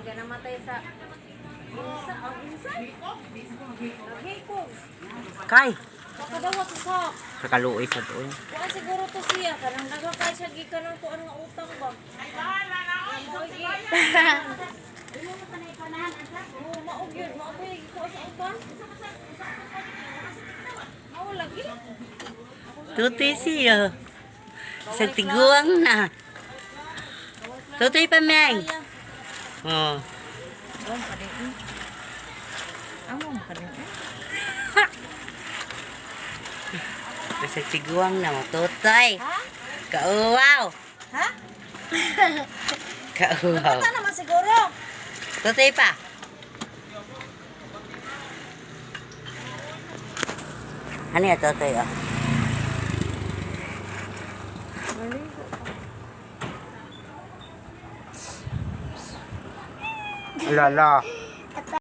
Diga namatay sa ang insay. Naghikog. Kay. Pakadawat sa. Kakaluoy sa doon. Kuan siguro to siya. Kanang nagakay siya gikan ng kuan nga utang ba. Ay wala na ako. Oh, maog yun. Maog yun. Kuha sa utang. Mao lagi. Tutoy siya. Sa tiguang na. Tutoy pa, Meng. Oh. Amo ka din. Amo ka din. Sa tiguang na mo, tutoy. Ha? Kauwaw. Ha? Kauwaw. Bata naman siguro. Tutoy pa. Ano yan, tutoy, oh? Lala.